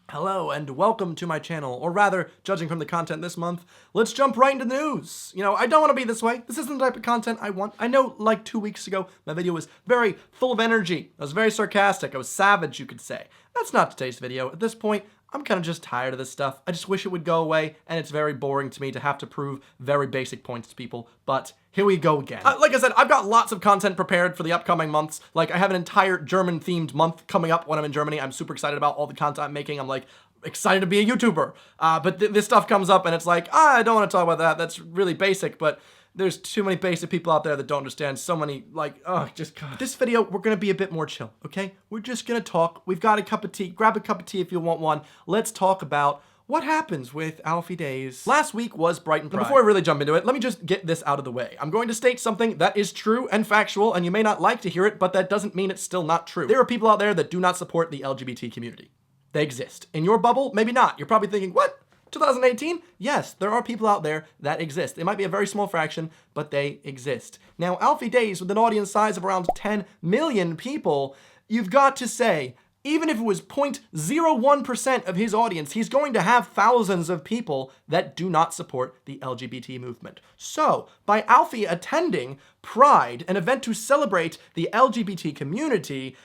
Hello and welcome to my channel, or rather, judging from the content this month, let's jump right into the news. I don't want to be this way. This isn't the type of content I want. I know, like 2 weeks ago, my video was very full of energy. I was very sarcastic. I was savage, you could say. That's not today's video. At this point, I'm kind of just tired of this stuff. I just wish it would go away, and it's very boring to me to have to prove very basic points to people, but here we go again. Like I said, I've got lots of content prepared for the upcoming months. Like, I have an entire German-themed month coming up when I'm in Germany. I'm super excited about all the content I'm making. I'm like, excited to be a YouTuber. But this stuff comes up and it's like, I don't want to talk about that. That's really basic, but there's too many basic people out there that don't understand so many, like, God. This video, we're gonna be a bit more chill, okay? We're just gonna talk. We've got a cup of tea. Grab a cup of tea if you want one. Let's talk about what happens with Alfie Days. Last week was Brighton Pride. But before I really jump into it, let me just get this out of the way. I'm going to state something that is true and factual, and you may not like to hear it, but that doesn't mean it's still not true. There are people out there that do not support the LGBT community. They exist. In your bubble, maybe not. You're probably thinking, what? 2018? Yes, there are people out there that exist. They might be a very small fraction, but they exist. Now, Alfie Days, with an audience size of around 10 million people, you've got to say, even if it was 0.01% of his audience, he's going to have thousands of people that do not support the LGBT movement. So, by Alfie attending Pride, an event to celebrate the LGBT community,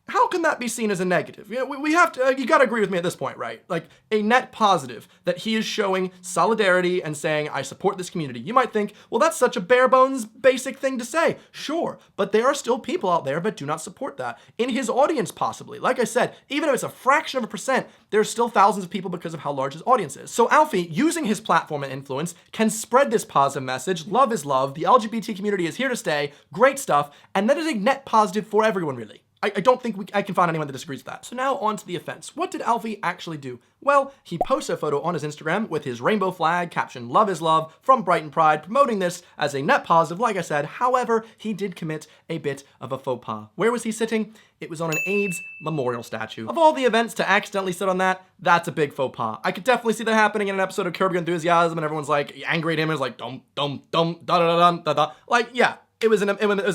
how can that be seen as a negative? We have to, you gotta agree with me at this point, right? Like, a net positive that he is showing solidarity and saying, I support this community. You might think, well, that's such a bare bones basic thing to say. Sure, but there are still people out there that do not support that. In his audience, possibly. Like I said, even if it's a fraction of a percent, there's still thousands of people because of how large his audience is. So Alfie, using his platform and influence, can spread this positive message. Love is love. The LGBT community is here to stay. Great stuff. And that is a net positive for everyone, really. I don't think I can find anyone that disagrees with that. So now on to the offense. What did Alfie actually do? Well, he posted a photo on his Instagram with his rainbow flag captioned "Love is Love" from Brighton Pride, promoting this as a net positive, like I said. However, he did commit a bit of a faux pas. Where was he sitting? It was on an AIDS memorial statue. Of all the events to accidentally sit on that, that's a big faux pas. I could definitely see that happening in an episode of Curb Your Enthusiasm, and everyone's like angry at him and is like, dum, dum, dum, da da da da da. Like, yeah. It was an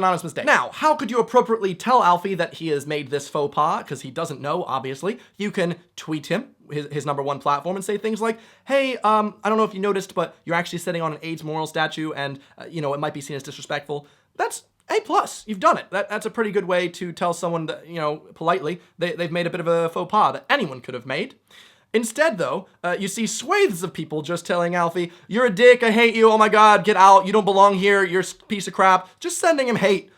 honest mistake. Now, how could you appropriately tell Alfie that he has made this faux pas? Because he doesn't know, obviously. You can tweet him, his #1 platform, and say things like, hey, I don't know if you noticed, but you're actually sitting on an AIDS memorial statue and, it might be seen as disrespectful. That's A+. You've done it. That's a pretty good way to tell someone that, politely, they've made a bit of a faux pas that anyone could have made. Instead, though, you see swathes of people just telling Alfie, you're a dick, I hate you, oh my god, get out, you don't belong here, you're a piece of crap. Just sending him hate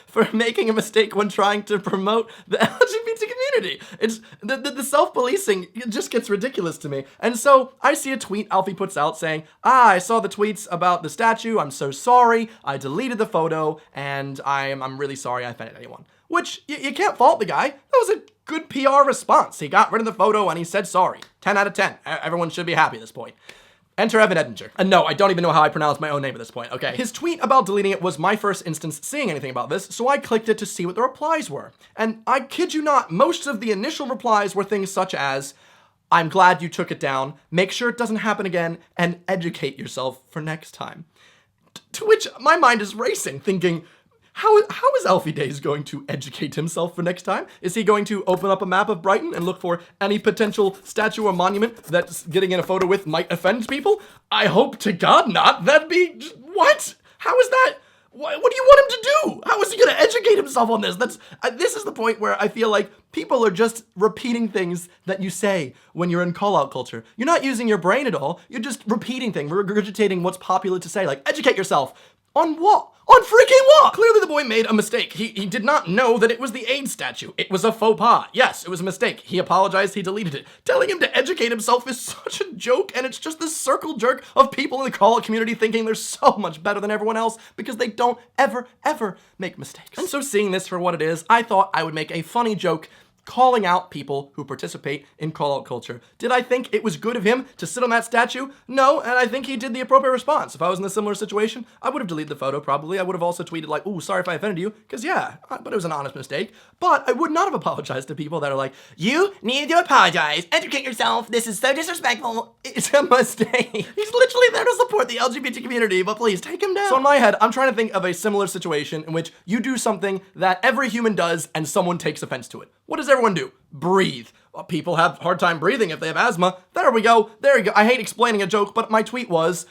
for making a mistake when trying to promote the LGBT community. It's the self-policing, it just gets ridiculous to me. And so I see a tweet Alfie puts out saying, I saw the tweets about the statue, I'm so sorry, I deleted the photo, and I'm really sorry I offended anyone. Which, you can't fault the guy. That was a good PR response. He got rid of the photo and he said sorry. 10 out of 10. Everyone should be happy at this point. Enter Evan Edinger. And no, I don't even know how I pronounce my own name at this point, okay? His tweet about deleting it was my first instance seeing anything about this, so I clicked it to see what the replies were. And I kid you not, most of the initial replies were things such as, I'm glad you took it down, make sure it doesn't happen again, and educate yourself for next time. To which my mind is racing, thinking, how is Alfie Days going to educate himself for next time? Is he going to open up a map of Brighton and look for any potential statue or monument that getting in a photo with might offend people? I hope to God not. That'd be... What? How is that? What do you want him to do? How is he going to educate himself on this? This is the point where I feel like people are just repeating things that you say when you're in call-out culture. You're not using your brain at all. You're just repeating things, regurgitating what's popular to say, like, educate yourself. On what? On freaking what? Clearly the boy made a mistake. He did not know that it was the AIDS statue. It was a faux pas. Yes, it was a mistake. He apologized, he deleted it. Telling him to educate himself is such a joke, and it's just this circle jerk of people in the call-out community thinking they're so much better than everyone else because they don't ever make mistakes. And so seeing this for what it is, I thought I would make a funny joke calling out people who participate in call-out culture. Did I think it was good of him to sit on that statue? No, and I think he did the appropriate response. If I was in a similar situation, I would have deleted the photo, probably. I would have also tweeted like, ooh, sorry if I offended you, because yeah, but it was an honest mistake. But I would not have apologized to people that are like, you need to apologize, educate yourself, this is so disrespectful, it's a mistake. He's literally there to support the LGBT community, but please take him down. So in my head, I'm trying to think of a similar situation in which you do something that every human does and someone takes offense to it. What does everyone do? Breathe. People have a hard time breathing if they have asthma. There we go. There you go. I hate explaining a joke, but my tweet was,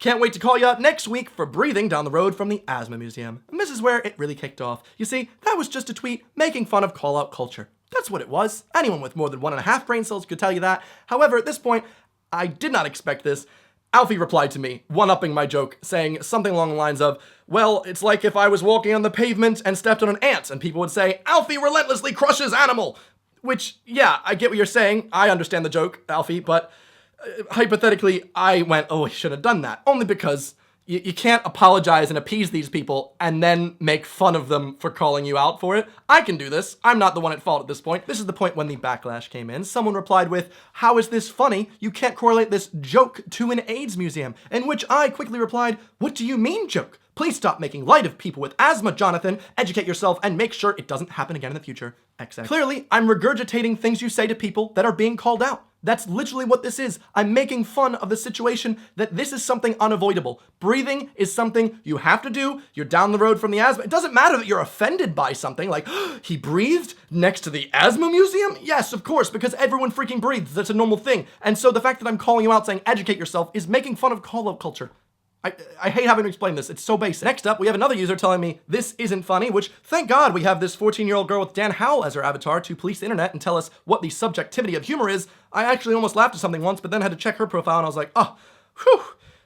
can't wait to call you up next week for breathing down the road from the Asthma Museum. And this is where it really kicked off. You see, that was just a tweet making fun of call-out culture. That's what it was. Anyone with more than 1.5 brain cells could tell you that. However, at this point, I did not expect this. Alfie replied to me, one-upping my joke, saying something along the lines of, well, it's like if I was walking on the pavement and stepped on an ant, and people would say, Alfie relentlessly crushes animal. Which, yeah, I get what you're saying. I understand the joke, Alfie, but hypothetically, I went, oh, I should have done that. Only because you can't apologize and appease these people and then make fun of them for calling you out for it. I can do this. I'm not the one at fault at this point. This is the point when the backlash came in. Someone replied with, how is this funny? You can't correlate this joke to an AIDS museum. In which I quickly replied, what do you mean joke? Please stop making light of people with asthma, Jonathan. Educate yourself and make sure it doesn't happen again in the future. XX. Clearly, I'm regurgitating things you say to people that are being called out. That's literally what this is. I'm making fun of the situation that this is something unavoidable. Breathing is something you have to do. You're down the road from the asthma. It doesn't matter that you're offended by something like, he breathed next to the asthma museum? Yes, of course, because everyone freaking breathes. That's a normal thing. And so the fact that I'm calling you out saying educate yourself is making fun of call-out culture. I hate having to explain this. It's so basic. Next up, we have another user telling me this isn't funny, which, thank God, we have this 14-year-old girl with Dan Howell as her avatar to police the internet and tell us what the subjectivity of humor is. I actually almost laughed at something once, but then had to check her profile, and I was like, oh, whew.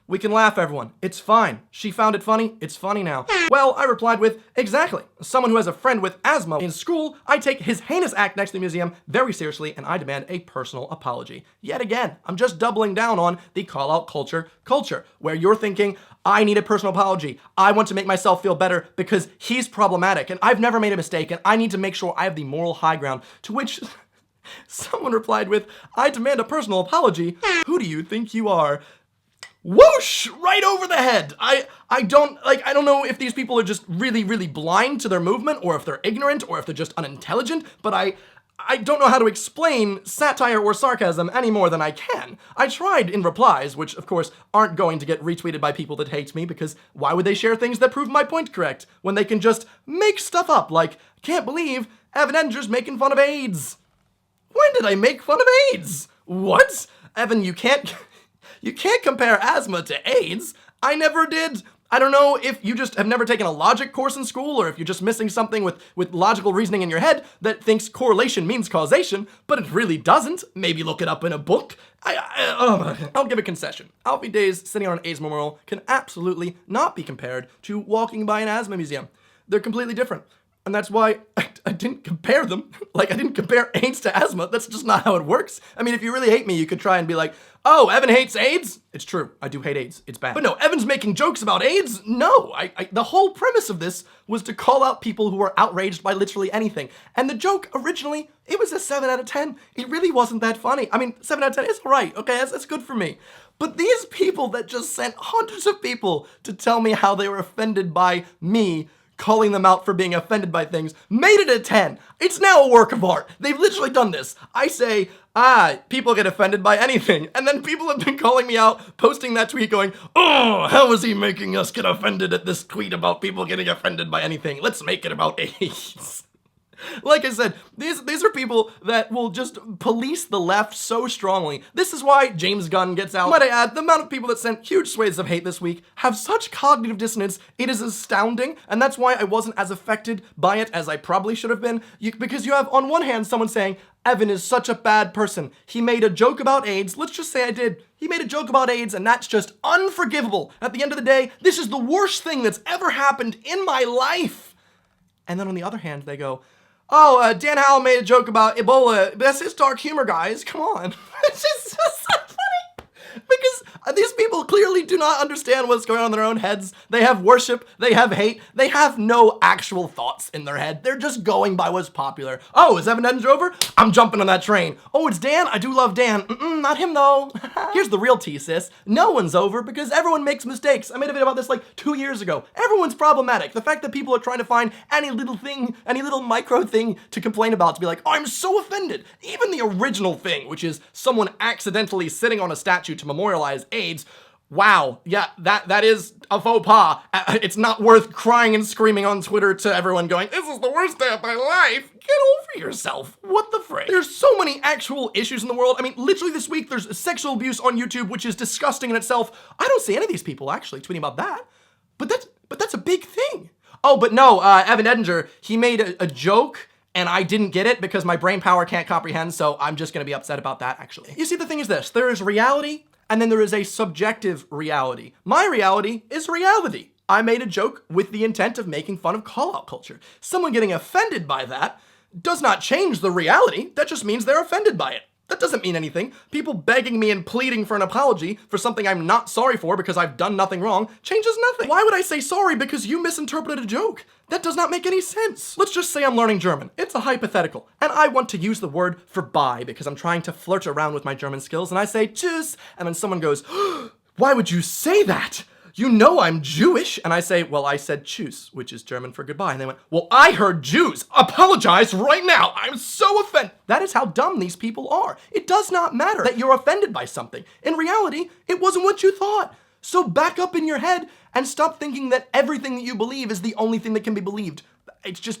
We can laugh, everyone. It's fine. She found it funny. It's funny now. Well, I replied with, exactly. As someone who has a friend with asthma in school, I take his heinous act next to the museum very seriously, and I demand a personal apology. Yet again, I'm just doubling down on the call-out culture, where you're thinking, I need a personal apology. I want to make myself feel better because he's problematic, and I've never made a mistake, and I need to make sure I have the moral high ground. To which someone replied with, I demand a personal apology. Who do you think you are? Whoosh! Right over the head. I don't know if these people are just really, really blind to their movement, or if they're ignorant, or if they're just unintelligent, but I don't know how to explain satire or sarcasm any more than I can. I tried in replies, which of course aren't going to get retweeted by people that hate me, because why would they share things that prove my point correct, when they can just make stuff up like, can't believe Edinger's making fun of AIDS. When did I make fun of AIDS? What? Evan, you can't compare asthma to AIDS. I never did. I don't know if you just have never taken a logic course in school, or if you're just missing something with logical reasoning in your head that thinks correlation means causation, but it really doesn't. Maybe look it up in a book. I'll give a concession. Alfie Days sitting on an AIDS memorial can absolutely not be compared to walking by an asthma museum. They're completely different. And that's why I didn't compare them. Like, I didn't compare AIDS to asthma. That's just not how it works. I mean, if you really hate me, you could try and be like, oh, Evan hates AIDS? It's true. I do hate AIDS. It's bad. But no, Evan's making jokes about AIDS? No. The whole premise of this was to call out people who are outraged by literally anything. And the joke, originally, it was a 7 out of 10. It really wasn't that funny. I mean, 7 out of 10 is all right. Okay, that's good for me. But these people that just sent hundreds of people to tell me how they were offended by me calling them out for being offended by things, made it a 10. It's now a work of art. They've literally done this. I say, people get offended by anything. And then people have been calling me out, posting that tweet going, oh, how is he making us get offended at this tweet about people getting offended by anything? Let's make it about AIDS. Like I said, these are people that will just police the left so strongly. This is why James Gunn gets out. Might I add, the amount of people that sent huge swathes of hate this week have such cognitive dissonance, it is astounding, and that's why I wasn't as affected by it as I probably should have been, because you have on one hand someone saying, Evan is such a bad person. He made a joke about AIDS. Let's just say I did. He made a joke about AIDS, and that's just unforgivable. At the end of the day, this is the worst thing that's ever happened in my life. And then on the other hand, they go, oh, Dan Howell made a joke about Ebola. That's his dark humor, guys. Come on. It's just so funny. Because these people clearly do not understand what's going on in their own heads. They have worship. They have hate. They have no actual thoughts in their head. They're just going by what's popular. Oh, is Evan Edinger over? I'm jumping on that train. Oh, it's Dan? I do love Dan. Not him, though. Here's the real tea, sis. No one's over because everyone makes mistakes. I made a video about this like 2 years ago. Everyone's problematic. The fact that people are trying to find any little thing, any little micro thing to complain about, to be like, oh, I'm so offended. Even the original thing, which is someone accidentally sitting on a statue to memorialize AIDS. Wow, yeah, that is a faux pas. It's not worth crying and screaming on Twitter to everyone going, this is the worst day of my life. over yourself. What the frick? There's so many actual issues in the world. I mean, literally this week, there's sexual abuse on YouTube, which is disgusting in itself. I don't see any of these people actually tweeting about that. But that's a big thing. Oh, but no, Evan Edinger, he made a joke and I didn't get it because my brain power can't comprehend, so I'm just gonna be upset about that, actually. You see, the thing is this, there is reality, and then there is a subjective reality. My reality is reality. I made a joke with the intent of making fun of call-out culture. Someone getting offended by that does not change the reality, that just means they're offended by it. That doesn't mean anything. People begging me and pleading for an apology for something I'm not sorry for because I've done nothing wrong changes nothing. Why would I say sorry because you misinterpreted a joke? That does not make any sense. Let's just say I'm learning German. It's a hypothetical. And I want to use the word for bye because I'm trying to flirt around with my German skills and I say tschüss, and then someone goes, why would you say that? You know I'm Jewish. And I say, well, I said tschüss, which is German for goodbye. And they went, well, I heard Jews. Apologize right now. I'm so offended. That is how dumb these people are. It does not matter that you're offended by something. In reality, it wasn't what you thought. So back up in your head and stop thinking that everything that you believe is the only thing that can be believed. It's just,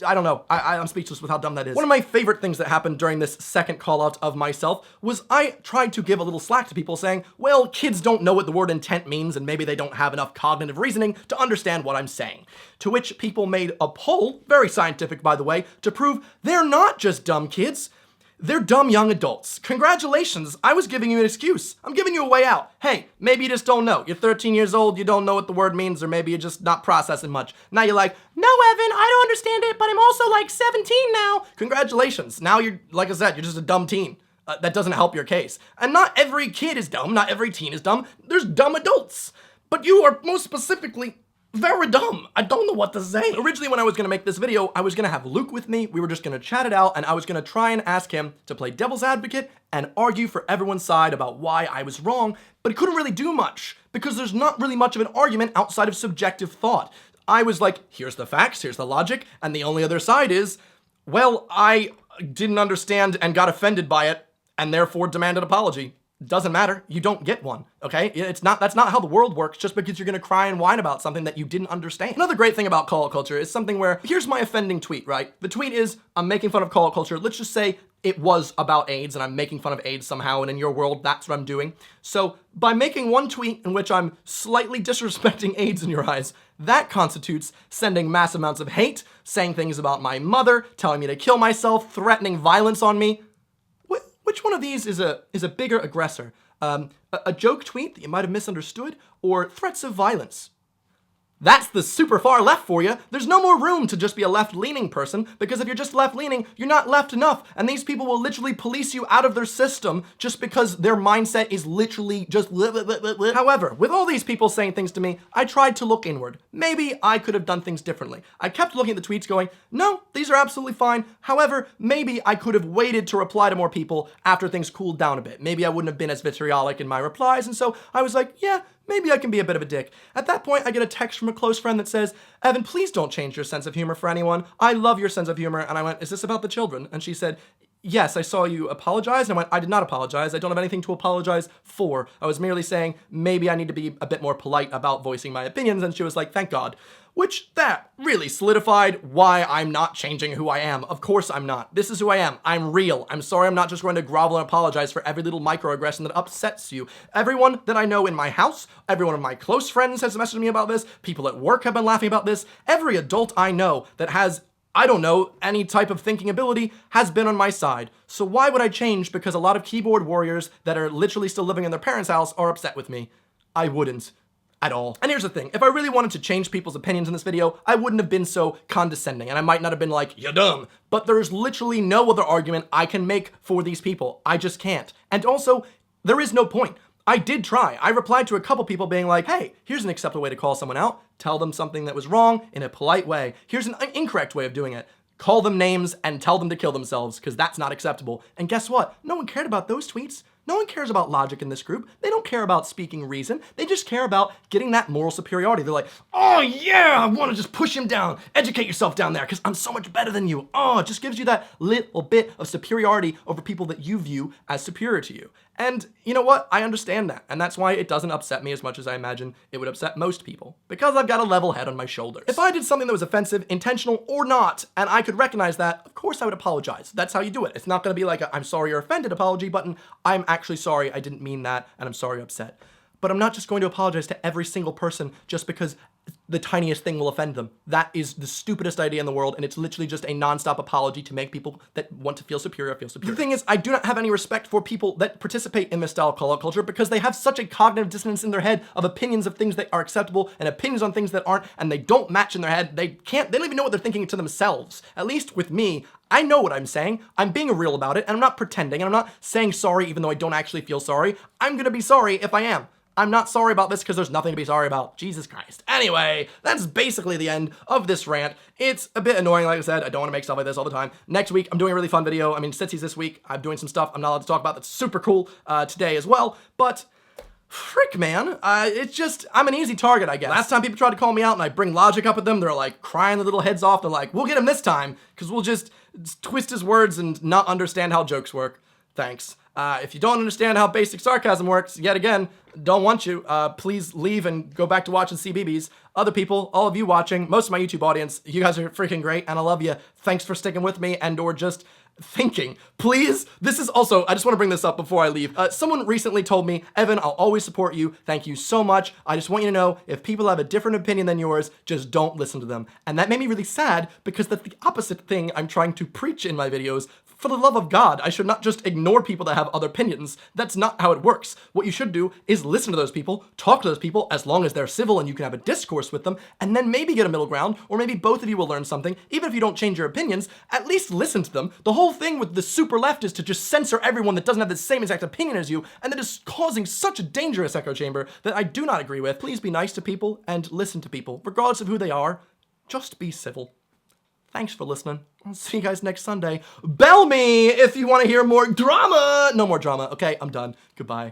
I don't know. I'm speechless with how dumb that is. One of my favorite things that happened during this second call out of myself was I tried to give a little slack to people saying, well, kids don't know what the word intent means and maybe they don't have enough cognitive reasoning to understand what I'm saying. To which people made a poll, very scientific by the way, to prove they're not just dumb kids. They're dumb young adults. Congratulations, I was giving you an excuse. I'm giving you a way out. Hey, maybe you just don't know. You're 13 years old, you don't know what the word means, or maybe you're just not processing much. Now you're like, no, Evan, I don't understand it, but I'm also like 17 now. Congratulations, now you're, like I said, you're just a dumb teen. That doesn't help your case. And not every kid is dumb, not every teen is dumb. There's dumb adults. But you are most specifically very dumb. I don't know what to say. Originally, when I was gonna make this video, I was gonna have Luke with me. We were just gonna chat it out, and I was gonna try and ask him to play devil's advocate and argue for everyone's side about why I was wrong, but he couldn't really do much because there's not really much of an argument outside of subjective thought. I was like, here's the facts, here's the logic, and the only other side is, well, I didn't understand and got offended by it, and therefore demanded apology. Doesn't matter. You don't get one, okay? That's not how the world works just because you're gonna cry and whine about something that you didn't understand. Another great thing about call-out culture is something where, here's my offending tweet, right? The tweet is, I'm making fun of call-out culture. Let's just say it was about AIDS and I'm making fun of AIDS somehow, and in your world, that's what I'm doing. So by making one tweet in which I'm slightly disrespecting AIDS in your eyes, that constitutes sending mass amounts of hate, saying things about my mother, telling me to kill myself, threatening violence on me. Which one of these is a bigger aggressor? A joke tweet that you might have misunderstood, or threats of violence? That's the super far left for you. There's no more room to just be a left-leaning person, because if you're just left-leaning, you're not left enough, and these people will literally police you out of their system just because their mindset is literally just blah, blah, blah, blah, blah. However, with all these people saying things to me, I tried to look inward. Maybe I could have done things differently. I kept looking at the tweets going, no, these are absolutely fine. However, maybe I could have waited to reply to more people after things cooled down a bit. Maybe I wouldn't have been as vitriolic in my replies, and so I was like, yeah, maybe I can be a bit of a dick. At that point, I get a text from a close friend that says, Evan, please don't change your sense of humor for anyone. I love your sense of humor. And I went, is this about the children? And she said, yes, I saw you apologize. And I went, I did not apologize. I don't have anything to apologize for. I was merely saying, maybe I need to be a bit more polite about voicing my opinions. And she was like, thank God. Which, that really solidified why I'm not changing who I am. Of course I'm not. This is who I am. I'm real. I'm sorry I'm not just going to grovel and apologize for every little microaggression that upsets you. Everyone that I know in my house, every one of my close friends has messaged me about this, people at work have been laughing about this, every adult I know that has, I don't know, any type of thinking ability has been on my side. So why would I change because a lot of keyboard warriors that are literally still living in their parents' house are upset with me? I wouldn't. At all. And here's the thing, if I really wanted to change people's opinions in this video, I wouldn't have been so condescending, and I might not have been like, you're dumb. But there's literally no other argument I can make for these people. I just can't. And also, there is no point. I did try. I replied to a couple people being like, hey, here's an acceptable way to call someone out. Tell them something that was wrong in a polite way. Here's an incorrect way of doing it. Call them names and tell them to kill themselves, because that's not acceptable. And guess what? No one cared about those tweets. No one cares about logic in this group. They don't care about speaking reason. They just care about getting that moral superiority. They're like, oh yeah, I want to just push him down. Educate yourself down there because I'm so much better than you. Oh, it just gives you that little bit of superiority over people that you view as superior to you. And you know what? I understand that. And that's why it doesn't upset me as much as I imagine it would upset most people. Because I've got a level head on my shoulders. If I did something that was offensive, intentional or not, and I could recognize that, of course I would apologize. That's how you do it. It's not gonna be like a I'm sorry you're offended apology button. I'm actually sorry, I didn't mean that, and I'm sorry you're upset. But I'm not just going to apologize to every single person just because the tiniest thing will offend them. That is the stupidest idea in the world, and it's literally just a non-stop apology to make people that want to feel superior feel superior. The thing is, I do not have any respect for people that participate in this style of call-out culture because they have such a cognitive dissonance in their head of opinions of things that are acceptable and opinions on things that aren't, and they don't match in their head. They don't even know what they're thinking to themselves. At least with me, I know what I'm saying. I'm being real about it, and I'm not pretending, and I'm not saying sorry even though I don't actually feel sorry. I'm gonna be sorry if I am. I'm not sorry about this because there's nothing to be sorry about. Jesus Christ. Anyway, that's basically the end of this rant. It's a bit annoying, like I said. I don't want to make stuff like this all the time. Next week, I'm doing a really fun video. I mean, Sitsy's this week. I'm doing some stuff I'm not allowed to talk about that's super cool today as well. But frick, man. It's just, I'm an easy target, I guess. Last time people tried to call me out and I bring logic up at them, they're like crying their little heads off. They're like, we'll get him this time because we'll just twist his words and not understand how jokes work. Thanks. If you don't understand how basic sarcasm works, yet again, don't want you, please leave and go back to watching CBeebies. Other people, all of you watching, most of my YouTube audience, you guys are freaking great and I love you. Thanks for sticking with me and or just thinking. Please, this is also, I just want to bring this up before I leave. Someone recently told me, Evan, I'll always support you. Thank you so much. I just want you to know if people have a different opinion than yours, just don't listen to them. And that made me really sad because that's the opposite thing I'm trying to preach in my videos. For the love of God, I should not just ignore people that have other opinions. That's not how it works. What you should do is listen to those people, talk to those people as long as they're civil and you can have a discourse with them, and then maybe get a middle ground, or maybe both of you will learn something. Even if you don't change your opinions, at least listen to them. The whole thing with the super left is to just censor everyone that doesn't have the same exact opinion as you, and that is causing such a dangerous echo chamber that I do not agree with. Please be nice to people and listen to people, regardless of who they are. Just be civil. Thanks for listening. I'll see you guys next Sunday. Bell me if you want to hear more drama. No more drama. Okay, I'm done. Goodbye.